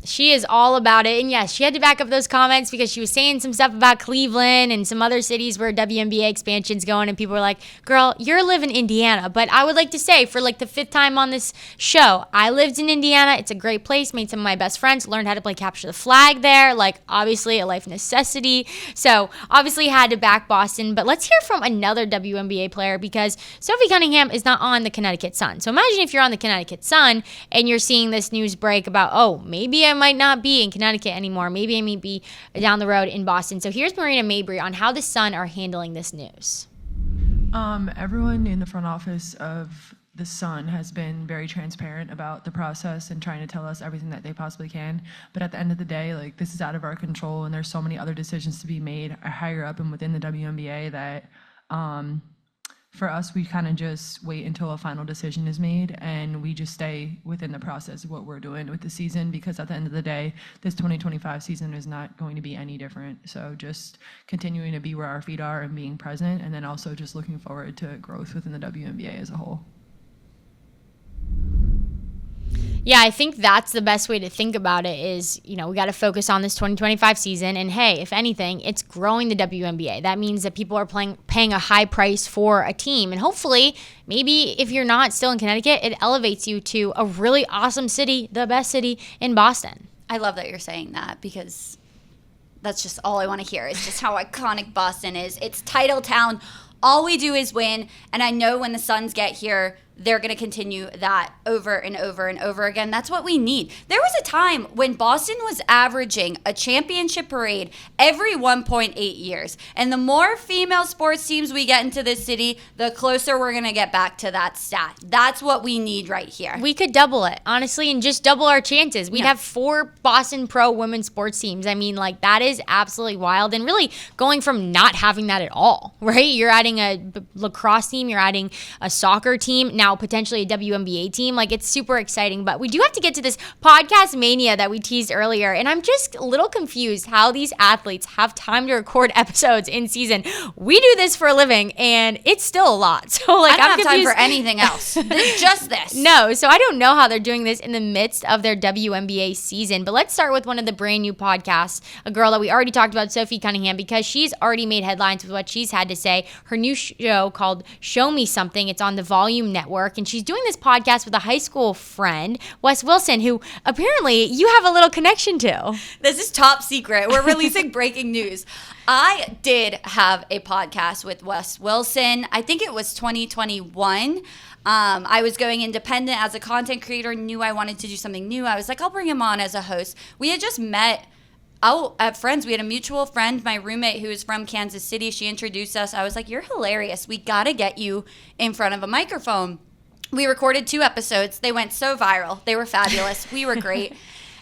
She is all about it. And yes, she had to back up those comments because she was saying some stuff about Cleveland and some other cities where WNBA expansion's going. And people were like, girl, you're living in Indiana. But I would like to say, for like the 5th time on this show, I lived in Indiana. It's a great place. Made some of my best friends. Learned how to play capture the flag there. Like, obviously, a life necessity. So, obviously, had to back Boston. But let's hear from another WNBA player because Sophie Cunningham is not on the Connecticut Sun. So, imagine if you're on the Connecticut Sun and you're seeing this news break about, oh, maybe I might not be in Connecticut anymore. Maybe I might be down the road in Boston. So here's Marina Mabry on how the Sun are handling this news. Everyone in the front office of the Sun has been very transparent about the process and trying to tell us everything that they possibly can. But at the end of the day, like, this is out of our control and there's so many other decisions to be made higher up and within the WNBA that for us, we kind of just wait until a final decision is made, and we just stay within the process of what we're doing with the season, because at the end of the day, this 2025 season is not going to be any different. So just continuing to be where our feet are and being present, and then also just looking forward to growth within the WNBA as a whole. Yeah, I think that's the best way to think about it is, we got to focus on this 2025 season. And hey, if anything, it's growing the WNBA. That means that people are paying a high price for a team. And hopefully, maybe if you're not still in Connecticut, it elevates you to a really awesome city, the best city in Boston. I love that you're saying that, because that's just all I want to hear. It's just how iconic Boston is. It's title town. All we do is win. And I know when the Suns get here, they're going to continue that over and over and over again. That's what we need. There was a time when Boston was averaging a championship parade every 1.8 years. And the more female sports teams we get into this city, the closer we're going to get back to that stat. That's what we need right here. We could double it, honestly, and just double our chances. We'd have 4 Boston Pro women's sports teams. I mean, that is absolutely wild. And really going from not having that at all, right? You're adding a lacrosse team, you're adding a soccer team, now potentially a WNBA team. It's super exciting, but we do have to get to this podcast mania that we teased earlier. And I'm just a little confused how these athletes have time to record episodes in season. We do this for a living and it's still a lot. So I don't I'm have time for anything else. Just this. No, so I don't know how they're doing this in the midst of their WNBA season. But let's start with one of the brand new podcasts, a girl that we already talked about, Sophie Cunningham, because she's already made headlines with what she's had to say. Her new show called Show Me Something. It's on the Volume Network. And she's doing this podcast with a high school friend, Wes Wilson, who apparently you have a little connection to. This is top secret. We're releasing breaking news. I did have a podcast with Wes Wilson. I think it was 2021. I was going independent as a content creator, knew I wanted to do something new. I was like, I'll bring him on as a host. We had just met at Friends. We had a mutual friend, my roommate, who is from Kansas City. She introduced us. I was like, you're hilarious. We got to get you in front of a microphone. We recorded 2 episodes. They went so viral. They were fabulous. We were great.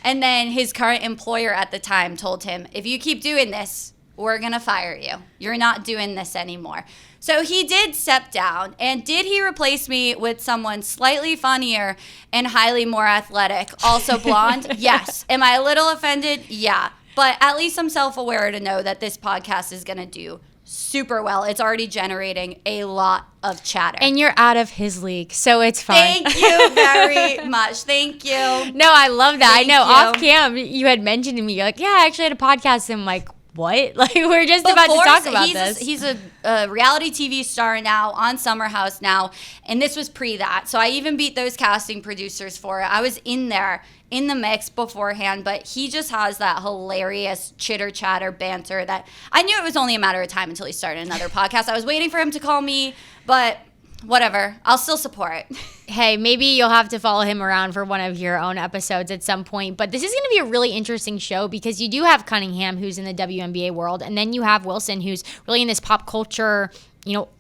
And then his current employer at the time told him, if you keep doing this, we're going to fire you. You're not doing this anymore. So he did step down. And did he replace me with someone slightly funnier and highly more athletic, also blonde? Yes. Am I a little offended? Yeah. But at least I'm self-aware to know that this podcast is going to do super well. It's already generating a lot of chatter. And you're out of his league, so it's fine. Thank you very much. Thank you. No, I love that. Thank I know you. off cam, you had mentioned to me, you're like, yeah, I actually had a podcast. And I'm like, what? We're just about to talk about this. He's a reality TV star now, on Summer House now, and this was pre that. So I even beat those casting producers for it. I was in there, in the mix beforehand, but he just has that hilarious chitter-chatter banter that I knew it was only a matter of time until he started another podcast. I was waiting for him to call me, but whatever. I'll still support. Hey, maybe you'll have to follow him around for one of your own episodes at some point. But this is going to be a really interesting show because you do have Cunningham, who's in the WNBA world, and then you have Wilson, who's really in this pop culture,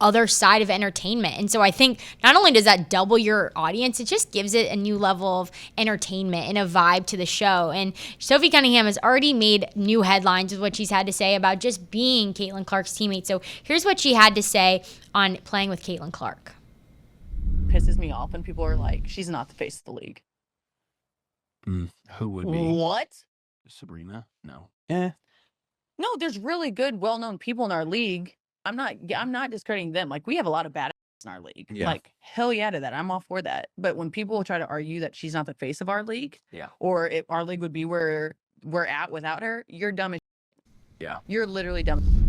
other side of entertainment. And so I think not only does that double your audience, it just gives it a new level of entertainment and a vibe to the show. And Sophie Cunningham has already made new headlines with what she's had to say about just being Caitlyn Clark's teammate. So here's what she had to say on playing with Caitlyn Clark. Pisses me off when people are like, she's not the face of the league. Who would be? What? Sabrina? No. No, there's really good, well-known people in our league. I'm not discrediting them. We have a lot of bad in our league. Yeah. Hell yeah to that. I'm all for that. But when people try to argue that she's not the face of our league, or if our league would be where we're at without her, you're dumb as shit. Yeah. You're literally dumb.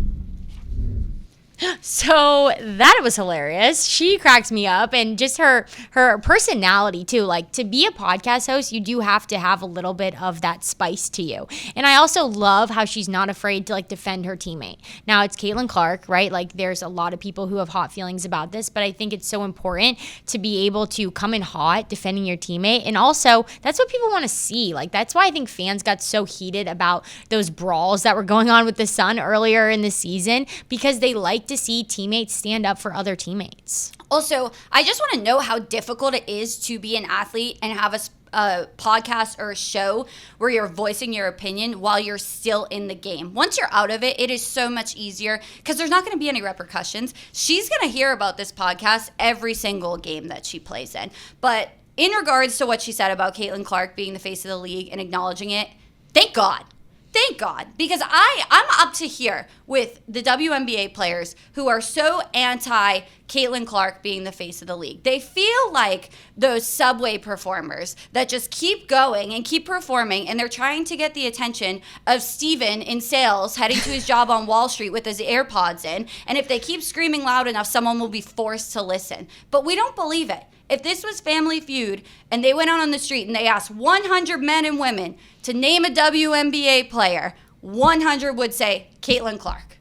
So that was hilarious. She cracks me up, and just her personality too. To be a podcast host, you do have to have a little bit of that spice to you. And I also love how she's not afraid to defend her teammate. Now it's Caitlyn Clark, right? There's a lot of people who have hot feelings about this, but I think it's so important to be able to come in hot defending your teammate. And also that's what people want to see. That's why I think fans got so heated about those brawls that were going on with the Sun earlier in the season, because they like to see teammates stand up for other teammates. Also, I just want to know how difficult it is to be an athlete and have a podcast or a show where you're voicing your opinion while you're still in the game. Once you're out of it, it is so much easier because there's not going to be any repercussions. She's going to hear about this podcast every single game that she plays in. But in regards to what she said about Caitlyn Clark being the face of the league and acknowledging it, thank God. Thank God, because I'm up to here with the WNBA players who are so anti Caitlyn Clark being the face of the league. They feel like those Subway performers that just keep going and keep performing, and they're trying to get the attention of Steven in sales heading to his job on Wall Street with his AirPods in, and if they keep screaming loud enough, someone will be forced to listen. But we don't believe it. If this was Family Feud and they went out on the street and they asked 100 men and women to name a WNBA player, 100 would say Caitlyn Clark.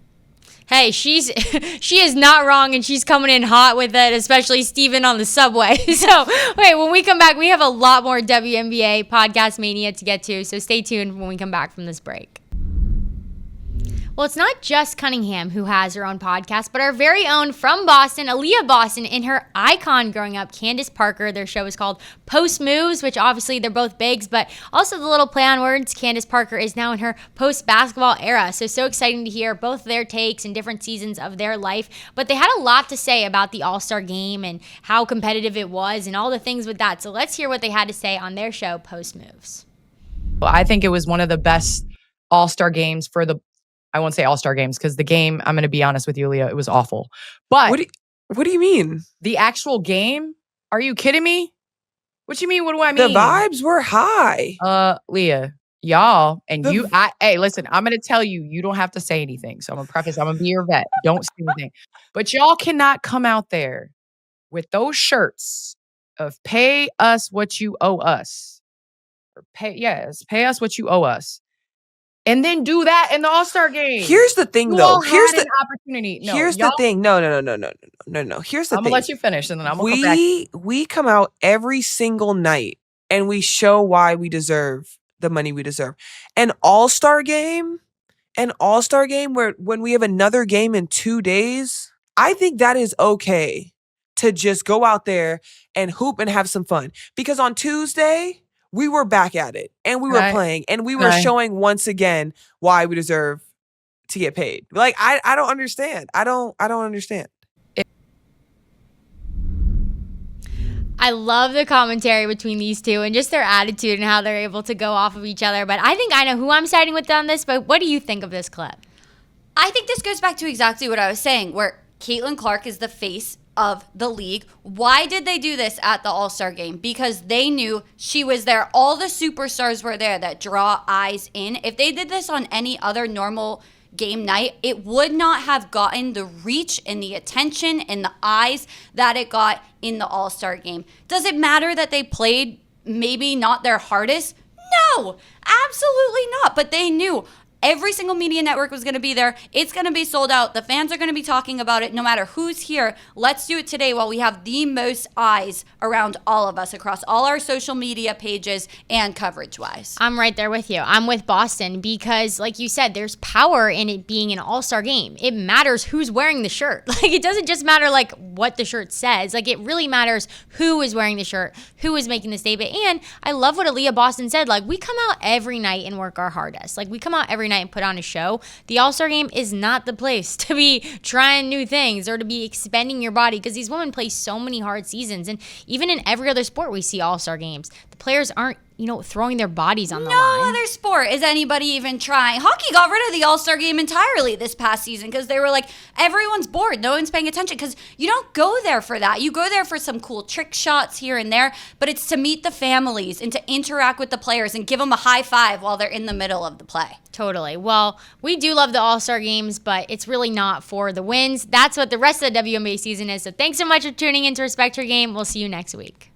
Hey, she is not wrong, and she's coming in hot with it, especially Steven on the subway. So, wait, when we come back, we have a lot more WNBA podcast mania to get to, so stay tuned when we come back from this break. Well, it's not just Cunningham who has her own podcast, but our very own from Boston, Aaliyah Boston, and her icon growing up, Candace Parker. Their show is called Post Moves, which obviously they're both bigs, but also the little play on words. Candace Parker is now in her post-basketball era, so exciting to hear both their takes and different seasons of their life. But they had a lot to say about the All-Star Game and how competitive it was and all the things with that. So let's hear what they had to say on their show, Post Moves. Well, I think it was one of the best All-Star games I won't say All-Star games because the game, I'm going to be honest with you, Leah, it was awful. But what do you mean? The actual game? Are you kidding me? What you mean? What do I mean? The vibes were high. Leah, y'all, and hey, listen, I'm going to tell you, you don't have to say anything. So I'm going to preface, I'm going to be your vet. Don't say anything. But y'all cannot come out there with those shirts of pay us what you owe us. Or pay us what you owe us. And then do that in the All-Star game. Here's the thing, though. Here's the opportunity. No, here's the thing. No. Here's the thing. I'm gonna let you finish, and then I'm gonna come back. We come out every single night, and we show why we deserve the money we deserve. An All-Star game where when we have another game in 2 days, I think that is okay to just go out there and hoop and have some fun. Because on Tuesday, we were back at it, and we were playing, and we were showing once again why we deserve to get paid. Like, I don't understand. I don't understand. I love the commentary between these two and just their attitude and how they're able to go off of each other. But I think I know who I'm siding with on this, but what do you think of this clip? I think this goes back to exactly what I was saying, where Caitlyn Clark is the face of the league. Why did they do this at the All-Star game? Because they knew she was there. All the superstars were there that draw eyes in. If they did this on any other normal game night, it would not have gotten the reach and the attention and the eyes that it got in the All-Star game. Does it matter that they played maybe not their hardest? No, absolutely not. But they knew every single media network was going to be there. It's going to be sold out. The fans are going to be talking about it no matter who's here. Let's do it today while we have the most eyes around all of us across all our social media pages and coverage-wise. I'm right there with you. I'm with Boston because, like you said, there's power in it being an all-star game. It matters who's wearing the shirt. Like, it doesn't just matter, like, what the shirt says. Like, it really matters who is wearing the shirt, who is making the statement. And I love what Aaliyah Boston said. Like, we come out every night and work our hardest. Like, we come out every night and put on a show. The All-Star game is not the place to be trying new things or to be expending your body because these women play so many hard seasons. And even in every other sport we see All-Star games, the players aren't, throwing their bodies on the line. No other sport is anybody even trying. Hockey got rid of the All-Star game entirely this past season because they were like, everyone's bored. No one's paying attention because you don't go there for that. You go there for some cool trick shots here and there, but it's to meet the families and to interact with the players and give them a high five while they're in the middle of the play. Totally. Well, we do love the All-Star games, but it's really not for the wins. That's what the rest of the WNBA season is. So thanks so much for tuning in to Respect Your Game. We'll see you next week.